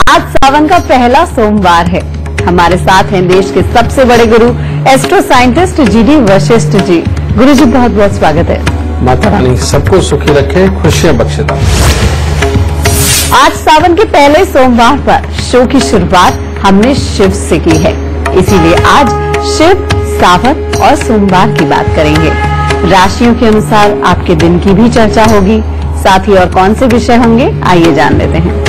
आज सावन का पहला सोमवार है। हमारे साथ हैं देश के सबसे बड़े गुरु astro scientist GD Vashishtha ji. गुरु जी बहुत बहुत स्वागत है। माता रानी सबको सुखी रखे, खुशियां बख्शे। आज सावन के पहले सोमवार पर शो की शुरुआत हमने शिव से की है, इसीलिए आज शिव, सावन और सोमवार की बात करेंगे। राशियों के अनुसार आपके दिन की भी चर्चा होगी, साथ ही और कौन से विषय होंगे आइए जान लेते हैं।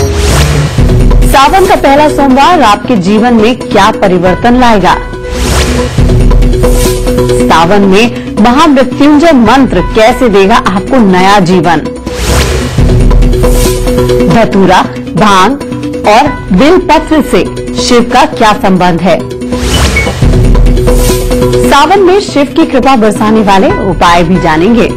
सावन का पहला सोमवार आपके जीवन में क्या परिवर्तन लाएगा? सावन में महामृत्युंजय मंत्र कैसे देगा आपको नया जीवन? धतूरा, भांग और बेलपत्र से शिव का क्या संबंध है? सावन में शिव की कृपा बरसाने वाले उपाय भी जानेंगे।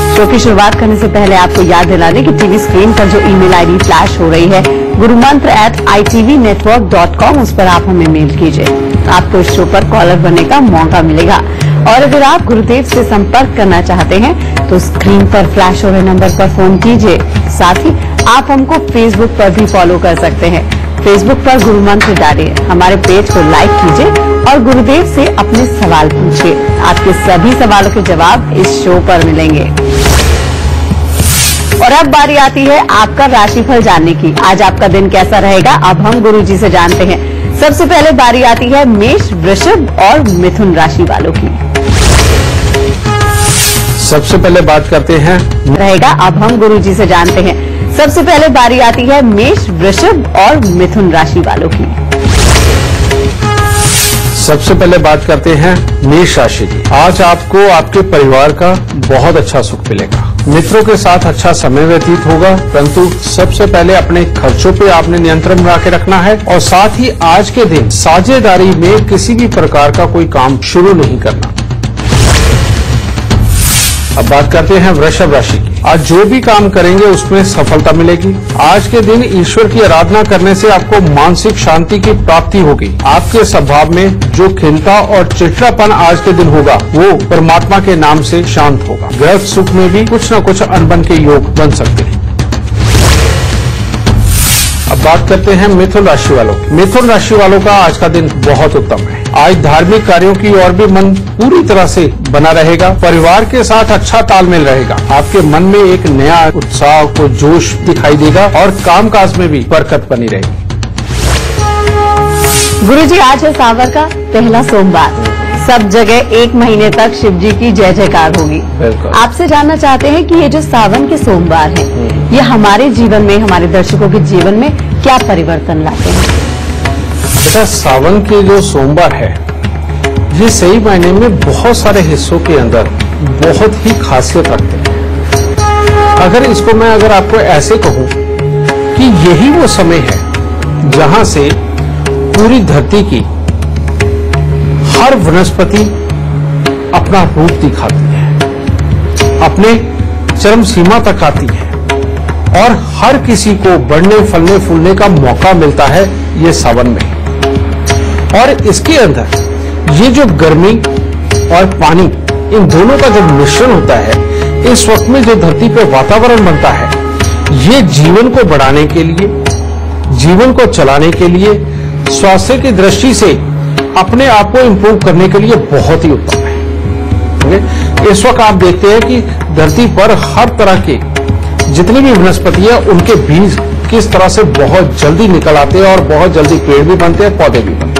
शो की शुरुआत करने से पहले आपको याद दिला दें कि टीवी स्क्रीन पर जो ईमेल आईडी फ्लैश हो रही है gurumantra@itvnetwork.com, उस पर आप हमें मेल कीजिए। आपको इस शो पर कॉलर बनने का मौका मिलेगा। और अगर आप गुरुदेव से संपर्क करना चाहते हैं तो स्क्रीन पर फ्लैश हो रहे नंबर पर फोन कीजिए। साथ ही आप हमको फेसबुक पर भी फॉलो कर सकते हैं। फेसबुक पर गुरुमंत्र डालिए, हमारे पेज को लाइक कीजिए और गुरुदेव से अपने सवाल पूछिए। आपके सभी सवालों के जवाब इस शो पर मिलेंगे। और अब बारी आती है आपका राशिफल जानने की। आज आपका दिन कैसा रहेगा, अब हम गुरु जी से जानते हैं। सबसे पहले बारी आती है मेष, वृषभ और मिथुन राशि वालों की। सबसे पहले बात करते हैं रहेगा, अब हम गुरु जी से जानते हैं। सबसे पहले बारी आती है मेष, वृषभ और मिथुन राशि वालों की। सबसे पहले बात करते हैं मेष राशि की। आज आपको आपके परिवार का बहुत अच्छा सुख मिलेगा। मित्रों के साथ अच्छा समय व्यतीत होगा, परंतु सबसे पहले अपने खर्चों पे आपने नियंत्रण बना के रखना है। और साथ ही आज के दिन साझेदारी में किसी भी प्रकार का कोई काम शुरू नहीं करना। अब बात करते हैं वृषभ राशि की। आज जो भी काम करेंगे उसमें सफलता मिलेगी। आज के दिन ईश्वर की आराधना करने से आपको मानसिक शांति की प्राप्ति होगी। आपके स्वभाव में जो खिन्नता और चिड़चिड़ापन आज के दिन होगा वो परमात्मा के नाम से शांत होगा। ग्रह सुख में भी कुछ न कुछ अनबन के योग बन सकते हैं। अब बात करते हैं मिथुन राशि वालों की। मिथुन राशि वालों का आज का दिन बहुत उत्तम है। आज धार्मिक कार्यों की ओर भी मन पूरी तरह से बना रहेगा। परिवार के साथ अच्छा तालमेल रहेगा। आपके मन में एक नया उत्साह को जोश दिखाई देगा और कामकाज में भी बरकत बनी रहेगी। गुरुजी, आज है सावन का पहला सोमवार। सब जगह 1 महीने तक शिव जी की जय जयकार होगी। आपसे जानना चाहते हैं कि ये जो सावन के सोमवार हैं, ये हमारे जीवन में, हमारे दर्शकों के जीवन में क्या परिवर्तन लाते हैं? बेटा, सावन के जो सोमवार है ये सही मायने में बहुत सारे हिस्सों के अंदर बहुत ही खासियत रखते हैं। अगर आपको ऐसे कहूं कि यही वो समय है जहां से पूरी धरती की हर वनस्पति अपना रूप दिखाती है, अपने चरम सीमा तक आती है और हर किसी को बढ़ने, फलने, फूलने का मौका मिलता है ये सावन में। और इसके अंदर ये जो गर्मी और पानी, इन दोनों का जब मिश्रण होता है, इस वक्त में जो धरती पर वातावरण बनता है, ये जीवन को बढ़ाने के लिए, जीवन को चलाने के लिए, स्वास्थ्य की दृष्टि से अपने आप को इंप्रूव करने के लिए बहुत ही उत्तम है। इस वक्त आप देखते हैं कि धरती पर हर तरह के जितनी भी वनस्पति है उनके बीज किस तरह से बहुत जल्दी निकल आते हैं और बहुत जल्दी पेड़ भी बनते हैं, पौधे भी बनते हैं।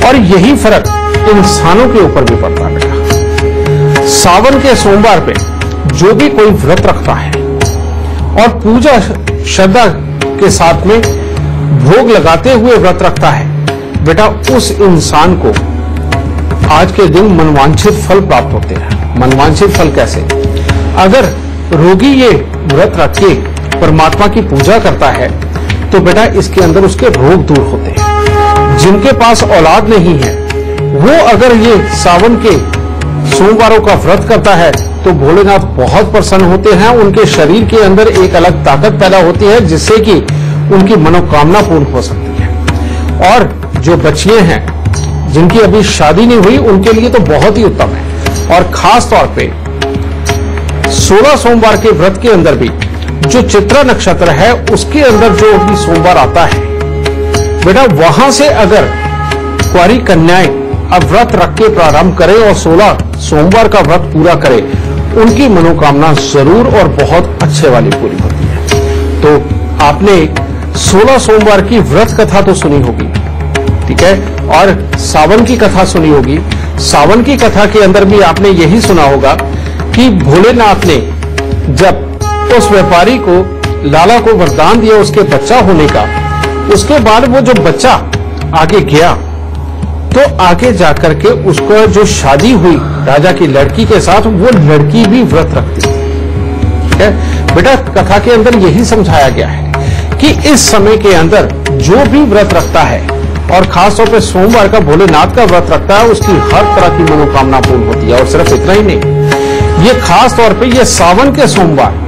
और यही फर्क इंसानों के ऊपर भी पड़ता है। सावन के सोमवार पे जो भी कोई व्रत रखता है और पूजा श्रद्धा के साथ में भोग लगाते हुए व्रत रखता है, बेटा उस इंसान को आज के दिन मनवांछित फल प्राप्त होते हैं। मनवांछित फल कैसे? अगर रोगी ये व्रत रख के परमात्मा की पूजा करता है तो बेटा इसके अंदर उसके रोग दूर होते हैं। जिनके पास औलाद नहीं है वो अगर ये सावन के सोमवारों का व्रत करता है तो भोलेनाथ बहुत प्रसन्न होते हैं। उनके शरीर के अंदर एक अलग ताकत पैदा होती है जिससे कि उनकी मनोकामना पूर्ण हो सकती है। और जो बच्चियां हैं जिनकी अभी शादी नहीं हुई उनके लिए तो बहुत ही उत्तम है। और खास तौर पे 16 सोमवार के व्रत के अंदर भी जो चित्रा नक्षत्र है उसके अंदर जो भी सोमवार आता है बेटा, वहां से अगर कुंवारी कन्याएं अब व्रत रख के प्रारंभ करें और 16 सोमवार का व्रत पूरा करें, उनकी मनोकामना जरूर और बहुत अच्छे वाली पूरी होती है। तो आपने 16 सोमवार की व्रत कथा तो सुनी होगी, ठीक है, और सावन की कथा सुनी होगी। सावन की कथा के अंदर भी आपने यही सुना होगा कि भोलेनाथ ने जब उस व्यापारी को लाला को वरदान दिया उसके बच्चा होने का, उसके बाद वो जो बच्चा आगे गया तो आगे जाकर के उसको जो शादी हुई राजा की लड़की के साथ, वो लड़की भी व्रत रखती है। ठीक है बेटा, कथा के अंदर यही समझाया गया है कि इस समय के अंदर जो भी व्रत रखता है और खासतौर पे सोमवार का भोलेनाथ का व्रत रखता है, उसकी हर तरह की मनोकामना पूर्ण होती है। और सिर्फ इतना ही नहीं, ये खास तौर पे ये सावन के सोमवार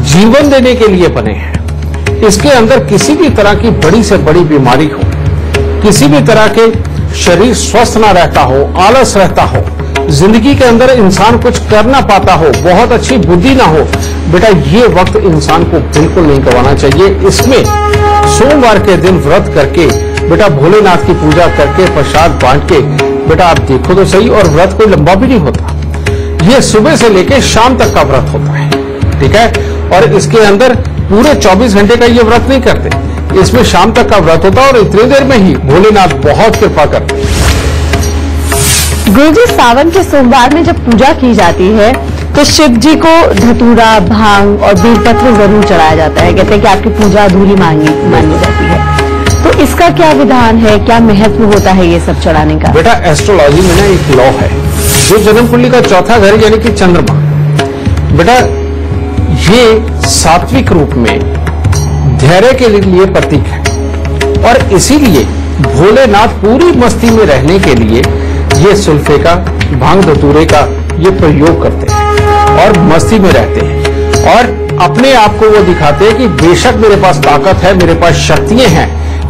जीवन देने के लिए बने हैं। इसके अंदर किसी भी तरह की बड़ी से बड़ी बीमारी हो, किसी भी तरह के शरीर स्वस्थ ना रहता हो, आलस रहता हो, जिंदगी के अंदर इंसान कुछ कर ना पाता हो, बहुत अच्छी बुद्धि ना हो, बेटा ये वक्त इंसान को बिल्कुल नहीं गंवाना चाहिए। इसमें सोमवार के दिन व्रत करके बेटा भोलेनाथ की पूजा करके प्रसाद बांट के बेटा आप देखो तो सही, और व्रत कोई लंबा भी नहीं होता, ये सुबह से लेके शाम तक का व्रत होता है। ठीक है, और इसके अंदर पूरे 24 घंटे का ये व्रत नहीं करते, इसमें शाम तक का व्रत होता है और इतनी देर में ही भोलेनाथ बहुत कृपा करते हैं। गुरुजी, सावन के सोमवार में जब पूजा की जाती है तो शिव जी को धतूरा, भांग और बेलपत्र जरूर चढ़ाया जाता है। कहते हैं कि आपकी पूजा अधूरी मानी जाती है, तो इसका क्या विधान है, क्या महत्व होता है ये सब चढ़ाने का? बेटा एस्ट्रोलॉजी में ना एक लॉ है, जो जन्म कुंडली का चौथा घर यानी कि चंद्रमा, बेटा ये सात्विक रूप में धैर्य के लिए प्रतीक है, और इसीलिए भोलेनाथ पूरी मस्ती में रहने के लिए ये सुल्फे का, भांग धतूरे का ये प्रयोग करते हैं और मस्ती में रहते हैं, और अपने आप को वो दिखाते हैं कि बेशक मेरे पास ताकत है, मेरे पास शक्तियां हैं,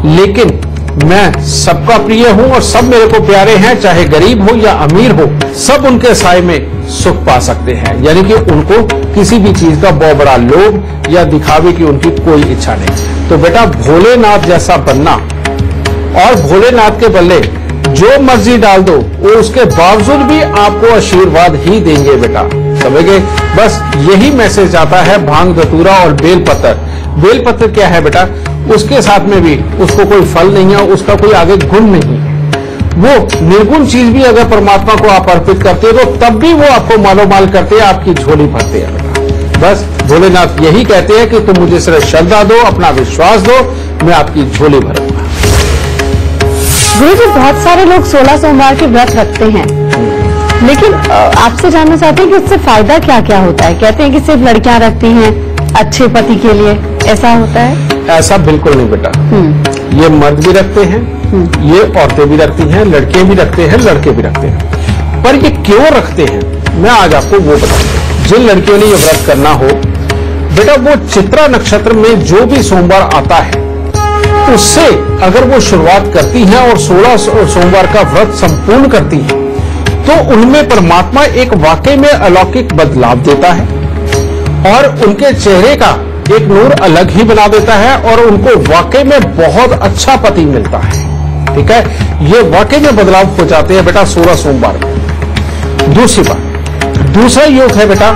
लेकिन मैं सबका प्रिय हूं और सब मेरे को प्यारे हैं, चाहे गरीब हो या अमीर हो, सब उनके साय में सुख पा सकते हैं। यानी कि उनको किसी भी चीज का बहुत बड़ा लोभ या दिखावे की उनकी कोई इच्छा नहीं। तो बेटा भोलेनाथ जैसा बनना, और भोलेनाथ के बल्ले जो मर्जी डाल दो वो उसके बावजूद भी आपको आशीर्वाद ही देंगे बेटा, समझ गए? बस यही मैसेज आता है भांग धतूरा और बेलपत्र। बेलपत्र क्या है बेटा, उसके साथ में भी उसको कोई फल नहीं है, उसका कोई आगे गुण नहीं है। वो निर्गुण चीज भी अगर परमात्मा को आप अर्पित करते हो तो तब भी वो आपको मालोमाल करते हैं, आपकी झोली भरते हैं बेटा। बस भोलेनाथ यही कहते हैं कि तुम मुझे सिर्फ श्रद्धा दो, अपना विश्वास दो, मैं आपकी झोली भरूंगा। गुरुजी, बहुत सारे लोग 16 सोमवार के व्रत रखते हैं, लेकिन आपसे जानना चाहते हैं कि उससे फायदा क्या क्या होता है? कहते हैं कि सिर्फ लड़कियां रखती हैं अच्छे पति के लिए, ऐसा होता है? ऐसा बिल्कुल नहीं बेटा, ये मर्द भी रखते हैं, ये औरतें भी रखती हैं, लड़के भी रखते हैं, लड़के भी रखते हैं। पर ये क्यों रखते हैं, मैं आज आपको वो बताऊंगा। जिन लड़कियों ने ये व्रत करना हो बेटा, वो चित्रा नक्षत्र में जो भी सोमवार आता है उससे अगर वो शुरुआत करती हैं और 16 सोमवार का व्रत संपूर्ण करती हैं, तो उनमें परमात्मा एक वाकई में अलौकिक बदलाव देता है और उनके चेहरे का एक नूर अलग ही बना देता है, और उनको वाकई में बहुत अच्छा पति मिलता है। ठीक है, ये वाकई में बदलाव हो जाते हैं बेटा 16 सोमवार में। दूसरी बात, दूसरा योग है बेटा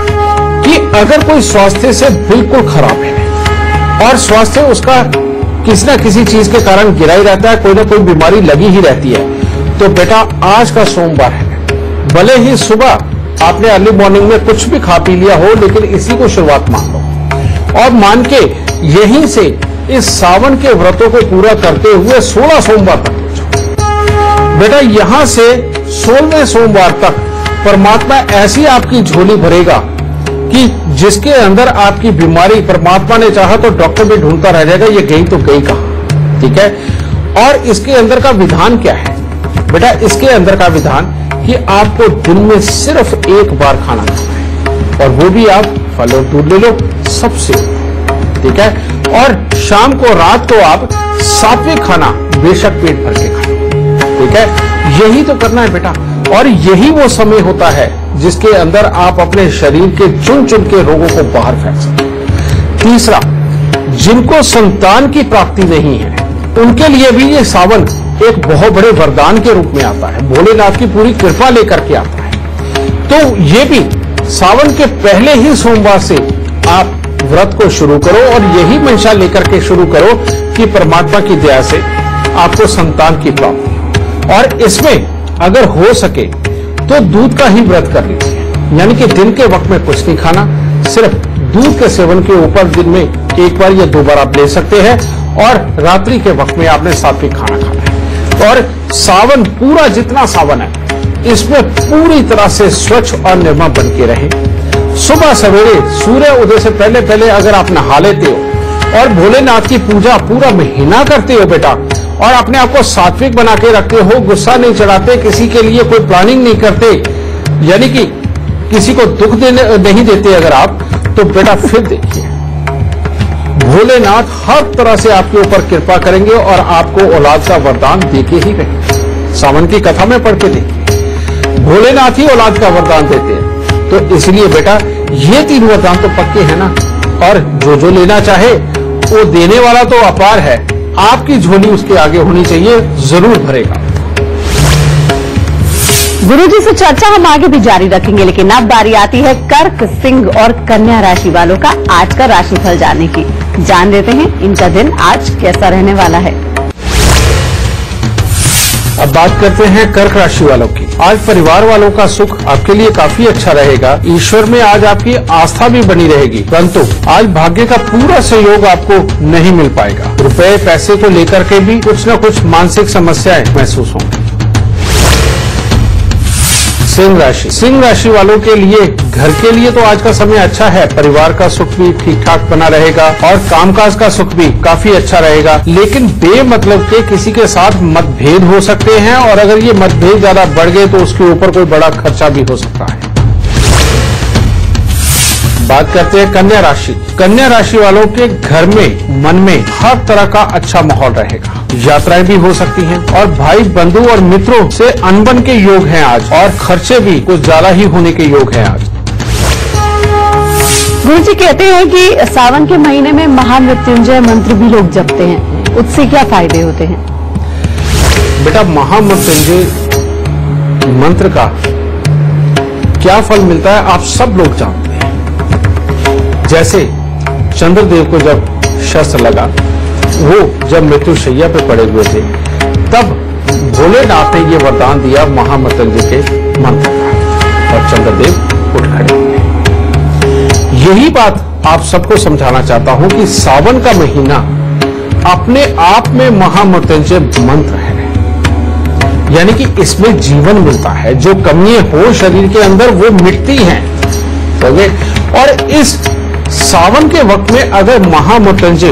कि अगर कोई स्वास्थ्य से बिल्कुल खराब है और स्वास्थ्य उसका किसी न किसी चीज के कारण गिरा ही रहता है, कोई ना कोई बीमारी लगी ही रहती है, तो बेटा आज का सोमवार है, भले ही सुबह आपने अर्ली मॉर्निंग में कुछ भी खा पी लिया हो, लेकिन इसी को शुरुआत मान लो और मान के यहीं से इस सावन के व्रतों को पूरा करते हुए 16 सोमवार तक बेटा, यहां से 16वें सोमवार तक परमात्मा ऐसी आपकी झोली भरेगा कि जिसके अंदर आपकी बीमारी परमात्मा ने चाहा तो डॉक्टर भी ढूंढता रह जाएगा, ये गई तो गई कहां। ठीक है, और इसके अंदर का विधान क्या है बेटा, इसके अंदर का विधान कि आपको दिन में सिर्फ एक बार खाना खाना है, और वो भी आप फल और दूध ले लो सबसे। ठीक है, और शाम को रात को आप सात्विक खाना बेशक पेट भर के खाओ। ठीक है, यही तो करना है बेटा, और यही वो समय होता है जिसके अंदर आप अपने शरीर के चुन चुन के रोगों को बाहर फेंक सकते हैं। तीसरा, जिनको संतान की प्राप्ति नहीं है उनके लिए भी ये सावन एक बहुत बड़े वरदान के रूप में आता है, भोलेनाथ की पूरी कृपा लेकर के आता है। तो ये भी सावन के पहले ही सोमवार से आप व्रत को शुरू करो और यही मंशा लेकर के शुरू करो कि परमात्मा की दया से आपको संतान की प्राप्ति। और इसमें अगर हो सके तो दूध का ही व्रत कर लीजिए, यानी कि दिन के वक्त में कुछ नहीं खाना, सिर्फ दूध के सेवन के ऊपर दिन में एक बार या 2 बार आप ले सकते हैं और रात्रि के वक्त में आपने सात्विक खाना खाना है। और सावन पूरा जितना सावन है इसमें पूरी तरह से स्वच्छ और निर्मल बन के रहे। सुबह सवेरे सूर्य उदय से पहले पहले अगर आप नहा लेते हो और भोलेनाथ की पूजा पूरा महीना करते हो बेटा, और अपने आप को सात्विक बना के रखते हो, गुस्सा नहीं चढ़ाते, किसी के लिए कोई प्लानिंग नहीं करते, यानी कि किसी को दुख नहीं देते अगर आप, तो बेटा फिर देखिए भोलेनाथ हर तरह से आपके ऊपर कृपा करेंगे और आपको औलाद का वरदान देके ही रहेंगे। सावन की कथा में पढ़ के देखिए, भोलेनाथ ही औलाद का वरदान देते हैं। तो इसलिए बेटा ये 3 वरदान तो पक्के हैं ना, और जो लेना चाहे वो देने वाला तो अपार है, आपकी झोली उसके आगे होनी चाहिए, जरूर भरेगा। गुरुजी से चर्चा हम आगे भी जारी रखेंगे, लेकिन अब बारी आती है कर्क, सिंह और कन्या राशि वालों का आज का राशिफल जानने की। जान लेते हैं इनका दिन आज कैसा रहने वाला है। अब बात करते हैं कर्क राशि वालों की। आज परिवार वालों का सुख आपके लिए काफी अच्छा रहेगा। ईश्वर में आज आपकी आस्था भी बनी रहेगी, परंतु आज भाग्य का पूरा सहयोग आपको नहीं मिल पाएगा। रुपए पैसे को लेकर के भी कुछ न कुछ मानसिक समस्याएं महसूस होंगी। सिंह राशि वालों के लिए घर के लिए तो आज का समय अच्छा है, परिवार का सुख भी ठीक ठाक बना रहेगा और कामकाज का सुख भी काफी अच्छा रहेगा। लेकिन बेमतलब के किसी के साथ मतभेद हो सकते हैं और अगर ये मतभेद ज्यादा बढ़ गए तो उसके ऊपर कोई बड़ा खर्चा भी हो सकता है। बात करते हैं कन्या राशि। कन्या राशि वालों के घर में मन में हर तरह का अच्छा माहौल रहेगा, यात्राएं भी हो सकती हैं और भाई बंधु और मित्रों से अनबन के योग हैं आज, और खर्चे भी कुछ ज्यादा ही होने के योग हैं आज। गुरु जी कहते हैं कि सावन के महीने में महामृत्युंजय मंत्र भी लोग जपते हैं, उससे क्या फायदे होते हैं? बेटा महामृत्युंजय मंत्र का क्या फल मिलता है आप सब लोग जानते हैं। जैसे चंद्रदेव को जब शस्त्र लगा, वो जब मृत्युशैया पे पड़े हुए थे, तब भोलेनाथ ने ये वरदान दिया महामृत्युंजय के मंत्र का, और चंद्रदेव उठ खड़े हुए। यही बात आप सबको समझाना चाहता हूं कि सावन का महीना अपने आप में महामृत्युंजय मंत्र है, यानी कि इसमें जीवन मिलता है। जो कमियां हो शरीर के अंदर वो मिटती हैं। और इस सावन के वक्त में अगर महामृत्युंजय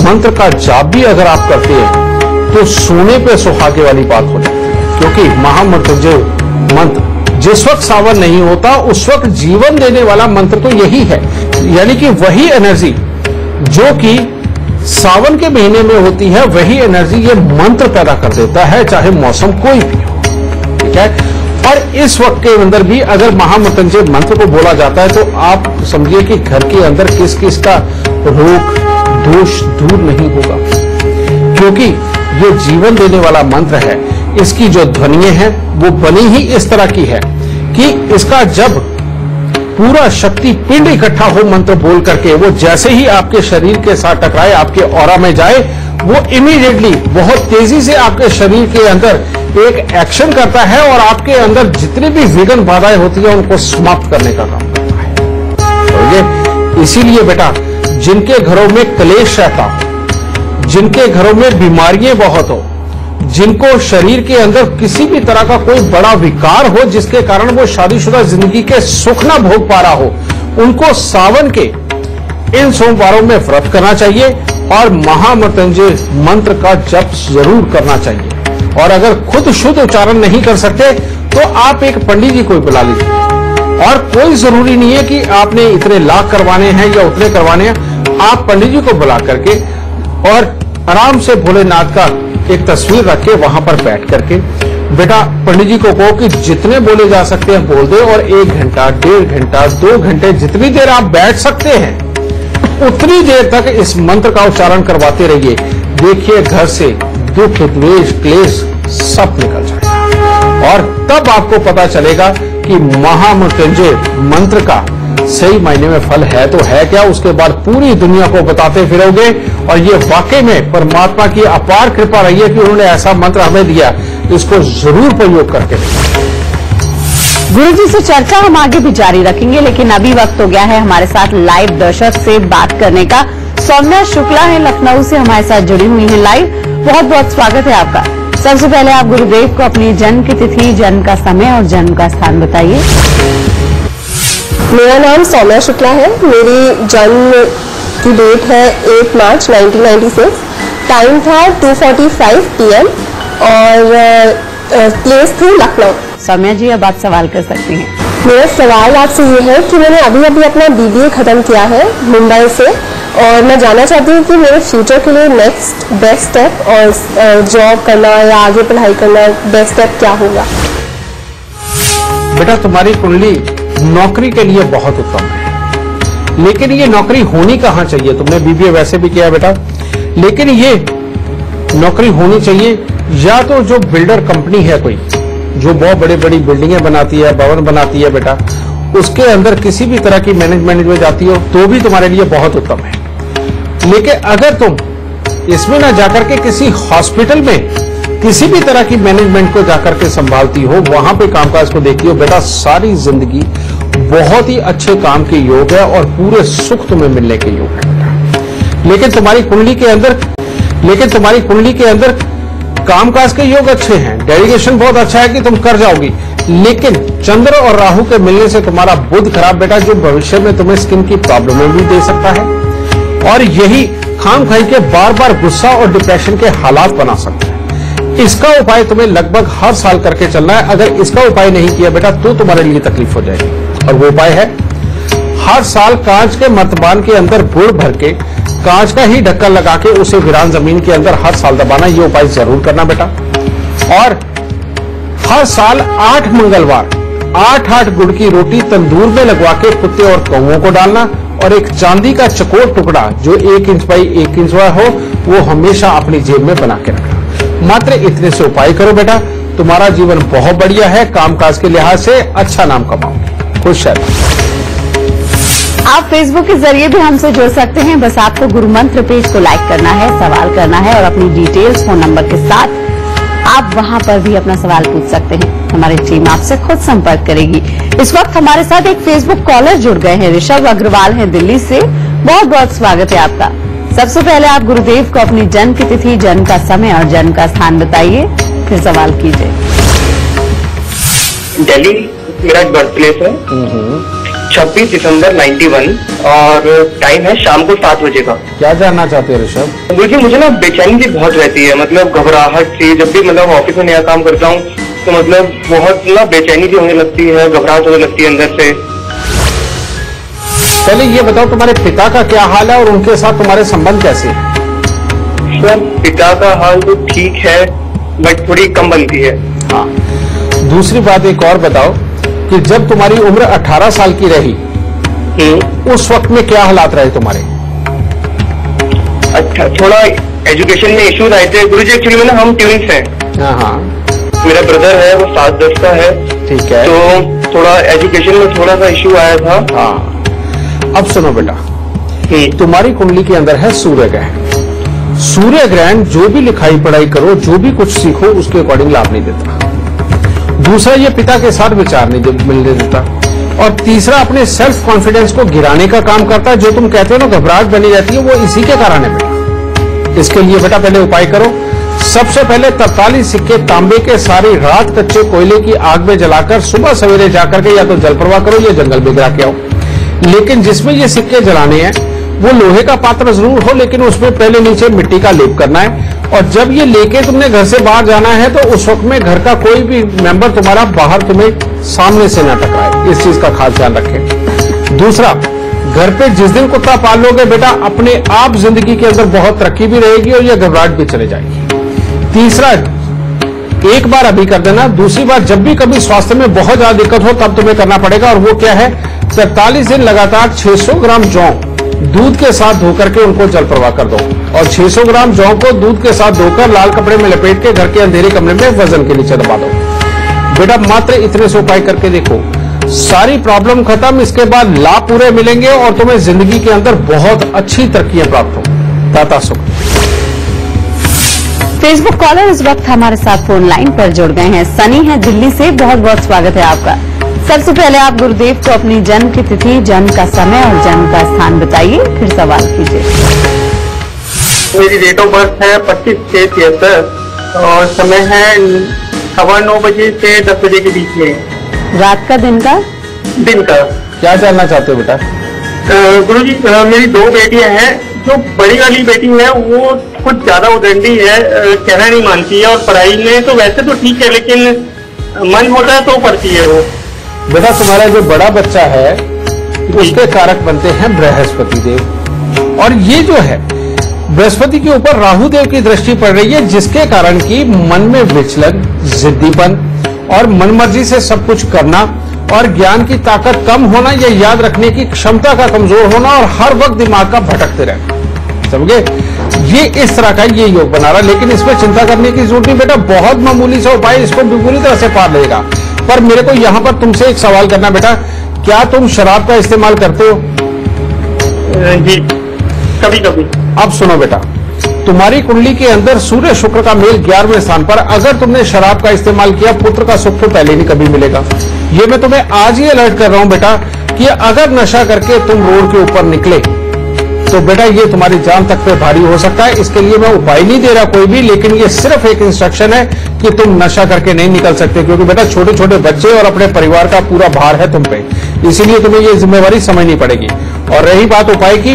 मंत्र का जाप भी अगर आप करते हैं तो सोने पे सुहागे वाली बात हो जाती है, क्योंकि महामृत्युंजय मंत्र जिस वक्त सावन नहीं होता उस वक्त जीवन देने वाला मंत्र तो यही है, यानी कि वही एनर्जी जो कि सावन के महीने में होती है वही एनर्जी ये मंत्र पैदा कर देता है, चाहे मौसम कोई भी हो। ठीक है, और इस वक्त के अंदर भी अगर महामृत्युंजय मंत्र को बोला जाता है तो आप समझिए कि घर के अंदर किस किस का रोग दोष दूर नहीं होगा, क्योंकि ये जीवन देने वाला मंत्र है। इसकी जो ध्वनियां हैं वो बनी ही इस तरह की है कि इसका जब पूरा शक्ति पिंड इकट्ठा हो मंत्र बोल करके, वो जैसे ही आपके शरीर के साथ टकराए, आपके ऑरा में जाए, वो इमीडिएटली बहुत तेजी से आपके शरीर के अंदर एक एक्शन करता है और आपके अंदर जितनी भी विघ्न बाधाएं होती है उनको समाप्त करने का काम करता है। तो ये इसीलिए बेटा जिनके घरों में क्लेश रहता हो, जिनके घरों में बीमारियां बहुत हो, जिनको शरीर के अंदर किसी भी तरह का कोई बड़ा विकार हो जिसके कारण वो शादीशुदा जिंदगी के सुख ना भोग पा रहा हो, उनको सावन के इन सोमवारों में व्रत करना चाहिए और महामृत्युंजय मंत्र का जप जरूर करना चाहिए। और अगर खुद शुद्ध उच्चारण नहीं कर सकते तो आप एक पंडित जी को बुला लीजिए, और कोई जरूरी नहीं है कि आपने इतने लाख करवाने हैं या उतने करवाने हैं। आप पंडित जी को बुला करके और आराम से भोलेनाथ का एक तस्वीर रख के वहां पर बैठ करके बेटा पंडित जी को कहो कि जितने बोले जा सकते हैं बोल दे, और 1 घंटा 1.5 घंटा 2 घंटे जितनी देर आप बैठ सकते हैं उतनी देर तक इस मंत्र का उच्चारण करवाते रहिए। देखिए घर से दुख, द्वेष, क्लेश सब निकल जाएगा और तब आपको पता चलेगा कि महामृत्युंजय मंत्र का सही मायने में फल है तो है क्या। उसके बाद पूरी दुनिया को बताते फिरोगे और ये वाकई में परमात्मा की अपार कृपा रही है कि उन्होंने ऐसा मंत्र हमें दिया, इसको जरूर प्रयोग करके देखिए। गुरुजी से चर्चा हम आगे भी जारी रखेंगे, लेकिन अभी वक्त हो गया है हमारे साथ लाइव दर्शक से बात करने का। सौम्या शुक्ला है लखनऊ से हमारे साथ जुड़ी हुई है लाइव। बहुत बहुत स्वागत है आपका। सबसे पहले आप गुरुदेव को अपनी जन्म की तिथि, जन्म का समय और जन्म का स्थान बताइए। मेरा नाम सौम्या शुक्ला है। मेरी जन्म की डेट है 8 मार्च 1996। टाइम था 2:45 PM और प्लेस थी लखनऊ। सौम्या जी, अब आप सवाल कर सकती हैं। मेरा सवाल आपसे ये है कि मैंने अभी अपना BBA खत्म किया है मुंबई से और मैं जानना चाहती हूँ कि मेरे फ्यूचर के लिए नेक्स्ट बेस्ट स्टेप और जॉब करना या आगे पढ़ाई करना बेस्ट स्टेप क्या होगा। बेटा तुम्हारी कुंडली नौकरी के लिए बहुत उत्तम है, लेकिन ये नौकरी होनी कहाँ चाहिए। तुमने BBA वैसे भी किया है बेटा, लेकिन ये नौकरी होनी चाहिए या तो जो बिल्डर कंपनी है कोई जो बहुत बड़ी बड़ी बिल्डिंगें बनाती है, भवन बनाती है बेटा, उसके अंदर किसी भी तरह की मैनेजमेंट में जाती हो तो भी तुम्हारे लिए बहुत उत्तम है। लेकिन अगर तुम इसमें ना जाकर के किसी हॉस्पिटल में किसी भी तरह की मैनेजमेंट को जाकर के संभालती हो, वहां पे कामकाज को देखती हो बेटा, सारी जिंदगी बहुत ही अच्छे काम के योग है और पूरे सुख तुम्हें मिलने के योग है बेटा। लेकिन तुम्हारी कुंडली के अंदर कामकाज के योग अच्छे हैं, डेडिकेशन बहुत अच्छा है कि तुम कर जाओगी, लेकिन चंद्र और राहु के मिलने से तुम्हारा बुध खराब बेटा, जो भविष्य में तुम्हें स्किन की प्रॉब्लम भी दे सकता है और यही खाम खाई के बार बार गुस्सा और डिप्रेशन के हालात बना सकता है। इसका उपाय तुम्हें लगभग हर साल करके चलना है। अगर इसका उपाय नहीं किया बेटा तो तुम्हारे लिए तकलीफ हो जाएगी और वो उपाय है हर साल कांच के मर्तबान के अंदर गुड़ भर के कांच का ही ढक्कन लगा के उसे वीरान जमीन के अंदर हर साल दबाना। ये उपाय जरूर करना बेटा। और हर साल 8 मंगलवार 8 गुड़ की रोटी तंदूर में लगवा के कुत्ते और कौओं को डालना और एक चांदी का चकोर टुकड़ा जो 1 इंच बाई 1 इंच हो वो हमेशा अपनी जेब में बना के रखना। मात्र इतने से उपाय करो बेटा, तुम्हारा जीवन बहुत बढ़िया है। कामकाज के लिहाज से अच्छा नाम कमाओगे। खुश रहो। आप फेसबुक के जरिए भी हमसे जुड़ सकते हैं। बस आपको गुरु मंत्र पेज को लाइक करना है, सवाल करना है और अपनी डिटेल्स फोन नंबर के साथ आप वहां पर भी अपना सवाल पूछ सकते हैं। हमारी टीम आपसे खुद संपर्क करेगी। इस वक्त हमारे साथ एक फेसबुक कॉलर जुड़ गए हैं। ऋषभ अग्रवाल हैं दिल्ली से। बहुत बहुत स्वागत है आपका। सबसे पहले आप गुरुदेव को अपनी जन्म की तिथि, जन्म का समय और जन्म का स्थान बताइए, फिर सवाल कीजिए। दिल्ली मेरा बर्थ प्लेस है, 26 दिसंबर 91 और टाइम है शाम को 7 बजे का। क्या जानना चाहते हो ऋषभ? मुझे ना बेचैनी सी बहुत रहती है, मतलब घबराहट सी। जब भी मतलब ऑफिस में नया काम करता हूँ तो मतलब बहुत ना बेचैनी सी होने लगती है, घबराहट होने लगती है अंदर से। पहले ये बताओ तुम्हारे पिता का क्या हाल है और उनके साथ तुम्हारे संबंध कैसे हैं? सर पिता का हाल तो ठीक है बट थोड़ी कम बनती है। हाँ, दूसरी बात एक और बताओ कि जब तुम्हारी उम्र 18 साल की रही उस वक्त में क्या हालात रहे तुम्हारे? अच्छा, थोड़ा एजुकेशन में इश्यूज आए थे गुरुजी। एक्चुअली में ना हम ट्विंस हैं। हाँ, मेरा ब्रदर है वो 7-10 का है। ठीक है। तो थोड़ा एजुकेशन में थोड़ा सा इश्यू आया था। हाँ, अब सुनो बेटा, तुम्हारी कुंडली के अंदर है सूर्य ग्रहण। सूर्य ग्रहण जो भी लिखाई पढ़ाई करो, जो भी कुछ सीखो, उसके अकॉर्डिंग लाभ नहीं देता। दूसरा, ये पिता के साथ विचार नहीं मिलने देता। और तीसरा, अपने सेल्फ कॉन्फिडेंस को गिराने का काम करता है। जो तुम कहते हो ना घबराहट बनी रहती है, वो इसी के कारण है बेटा। इसके लिए बेटा पहले उपाय करो। सबसे पहले 43 सिक्के तांबे के सारी रात कच्चे कोयले की आग में जलाकर सुबह सवेरे जाकर के या तो जल प्रवाह करो या जंगल में गिरा के आओ। लेकिन जिसमें ये सिक्के जलाने हैं वो लोहे का पात्र जरूर हो, लेकिन उसमें पहले नीचे मिट्टी का लेप करना है। और जब ये लेके तुमने घर से बाहर जाना है तो उस वक्त में घर का कोई भी मेंबर तुम्हारा बाहर तुम्हें सामने से ना टकराए, इस चीज का खास ध्यान रखें। दूसरा, घर पे जिस दिन कुत्ता पाल लोगे बेटा, अपने आप जिंदगी के अंदर बहुत तरक्की भी रहेगी और यह घबराहट भी चले जाएगी। तीसरा, एक बार अभी कर देना, दूसरी बार जब भी कभी स्वास्थ्य में बहुत ज्यादा दिक्कत हो तब तुम्हें करना पड़ेगा। और वो क्या है, 43 दिन लगातार 600 ग्राम जौ दूध के साथ धोकर के उनको जल प्रवाह कर दो और 600 ग्राम जौ को दूध के साथ धोकर लाल कपड़े में लपेट के घर के अंधेरे कमरे में वजन के नीचे दबा दो। बेटा मात्र इतने से उपाय करके देखो, सारी प्रॉब्लम खत्म। इसके बाद लाभ पूरे मिलेंगे और तुम्हें जिंदगी के अंदर बहुत अच्छी तरक्कियां प्राप्त हो। दाता सुख। फेसबुक कॉलर इस वक्त हमारे साथ फोन लाइन पर जुड़ गए हैं। सनी है दिल्ली से, बहुत बहुत स्वागत है आपका। सबसे पहले आप गुरुदेव को अपनी जन्म की तिथि, जन्म का समय और जन्म का स्थान बताइए, फिर सवाल कीजिए। मेरी डेट ऑफ बर्थ है 25/6/73 और समय है 9:15 बजे से 10 बजे के बीच में। रात का, दिन का? दिन का। क्या जानना चाहते हो बेटा? गुरुजी मेरी 2 बेटियां हैं। जो बड़ी वाली बेटी है वो कुछ ज्यादा उदंडी है, कहना नहीं मानती है और पढ़ाई में तो वैसे तो ठीक है लेकिन मन होता है तो पढ़ती है वो। बेटा तुम्हारा जो बड़ा बच्चा है उसके कारक बनते हैं बृहस्पति देव, और ये जो है बृहस्पति के ऊपर राहु देव की दृष्टि पड़ रही है, जिसके कारण की मन में विचलन, जिद्दीपन और मनमर्जी से सब कुछ करना और ज्ञान की ताकत कम होना, या याद रखने की क्षमता का कमजोर होना और हर वक्त दिमाग का भटकते रहना। समझे? ये इस तरह का ये योग बना रहा, लेकिन इसमें चिंता करने की जरूरत नहीं बेटा, बहुत मामूली सा उपाय इसको पूरी तरह से पार लेगा। पर मेरे को यहाँ पर तुमसे एक सवाल करना बेटा, क्या तुम शराब का इस्तेमाल करते हो? जी कभी कभी। अब सुनो बेटा, तुम्हारी कुंडली के अंदर सूर्य शुक्र का मेल 11वें स्थान पर, अगर तुमने शराब का इस्तेमाल किया, पुत्र का सुख तो पहले नहीं कभी मिलेगा। ये मैं तुम्हें आज ही अलर्ट कर रहा हूं बेटा कि अगर नशा करके तुम रोड के ऊपर निकले तो बेटा ये तुम्हारी जान तक पे भारी हो सकता है। इसके लिए मैं उपाय नहीं दे रहा कोई भी, लेकिन ये सिर्फ एक इंस्ट्रक्शन है कि तुम नशा करके नहीं निकल सकते, क्योंकि बेटा छोटे छोटे बच्चे और अपने परिवार का पूरा भार है तुम पे, इसीलिए तुम्हें ये जिम्मेवारी समझनी पड़ेगी। और रही बात उपाय की,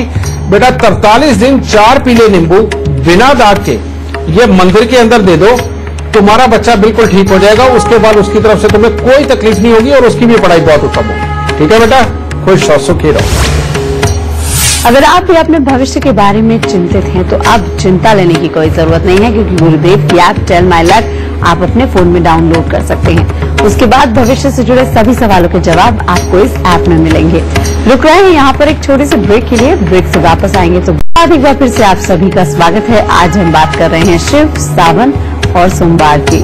बेटा 43 दिन 4 पीले नींबू बिना दाग के ये मंदिर के अंदर दे दो, तुम्हारा बच्चा बिल्कुल ठीक हो जाएगा। उसके बाद उसकी तरफ से तुम्हें कोई तकलीफ नहीं होगी और उसकी भी पढ़ाई बहुत उत्तम होगी। ठीक है बेटा, खुश और सुखी रहो। अगर आप भी अपने भविष्य के बारे में चिंतित हैं तो अब चिंता लेने की कोई जरूरत नहीं है, क्योंकि गुरुदेव की ऐप टेल माई लक आप अपने फोन में डाउनलोड कर सकते हैं। उसके बाद भविष्य से जुड़े सभी सवालों के जवाब आपको इस ऐप में मिलेंगे। रुक रहे हैं यहाँ पर एक छोटे से ब्रेक के लिए, ब्रेक से वापस आएंगे तो एक बार फिर से आप सभी का स्वागत है। आज हम बात कर रहे हैं शिव, सावन और सोमवार की।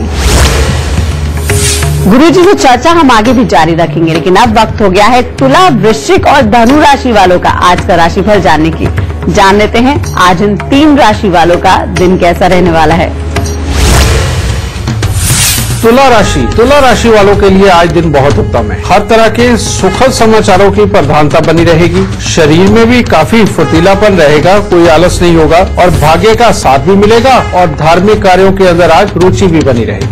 गुरुजी से चर्चा हम आगे भी जारी रखेंगे, लेकिन अब वक्त हो गया है तुला, वृश्चिक और धनु राशि वालों का आज का राशिफल जानने की। जान लेते हैं आज इन 3 राशि वालों का दिन कैसा रहने वाला है। तुला राशि वालों के लिए आज दिन बहुत उत्तम है। हर तरह के सुखद समाचारों की प्रधानता बनी रहेगी, शरीर में भी काफी फुर्तीलापन रहेगा, कोई आलस नहीं होगा और भाग्य का साथ भी मिलेगा और धार्मिक कार्यों के अंदर आज रुचि भी बनी रहेगी।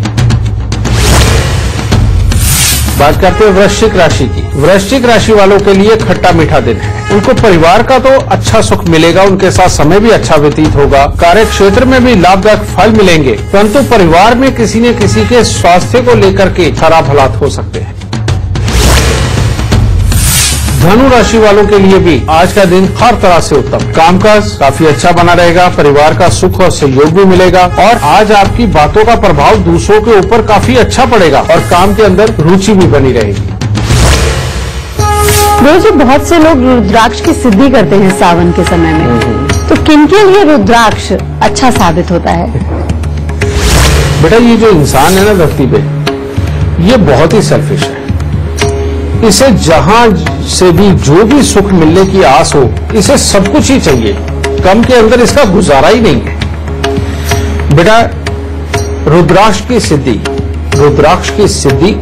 बात करते हैं वृश्चिक राशि की। वृश्चिक राशि वालों के लिए खट्टा मीठा दिन है। उनको परिवार का तो अच्छा सुख मिलेगा, उनके साथ समय भी अच्छा व्यतीत होगा, कार्य क्षेत्र में भी लाभदायक फल मिलेंगे, परंतु परिवार में किसी न किसी के स्वास्थ्य को लेकर के खराब हालात हो सकते हैं। धनु राशि वालों के लिए भी आज का दिन हर तरह से उत्तम, कामकाज काफी अच्छा बना रहेगा, परिवार का सुख और सहयोग भी मिलेगा और आज आपकी बातों का प्रभाव दूसरों के ऊपर काफी अच्छा पड़ेगा और काम के अंदर रुचि भी बनी रहेगी। रोज बहुत से लोग रुद्राक्ष की सिद्धि करते हैं सावन के समय में, तो किनके लिए रुद्राक्ष अच्छा साबित होता है? बेटा ये जो इंसान है ना धरती पे, ये बहुत ही सेल्फिश है। इसे जहां से भी जो भी सुख मिलने की आस हो, इसे सब कुछ ही चाहिए, कम के अंदर इसका गुजारा ही नहीं है। बेटा रुद्राक्ष की सिद्धि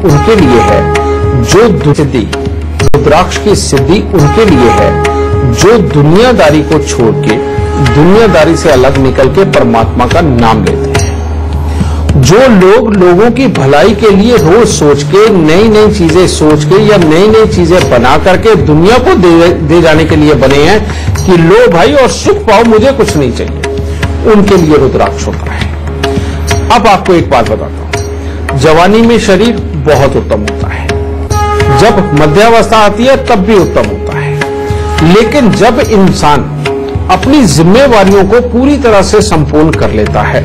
उनके लिए है जो रुद्राक्ष की सिद्धि उनके लिए है जो दुनियादारी को छोड़ के, दुनियादारी से अलग निकल के परमात्मा का नाम लेते हैं। जो लोग लोगों की भलाई के लिए रोज सोच के, नई नई चीजें सोच के या नई नई चीजें बना करके दुनिया को दे जाने के लिए बने हैं कि लो भाई और सुख पाओ, मुझे कुछ नहीं चाहिए, उनके लिए रुद्राक्ष होता है। अब आपको एक बात बताता हूं, जवानी में शरीर बहुत उत्तम होता है, जब मध्यावस्था आती है तब भी उत्तम होता है, लेकिन जब इंसान अपनी जिम्मेवारियों को पूरी तरह से संपूर्ण कर लेता है,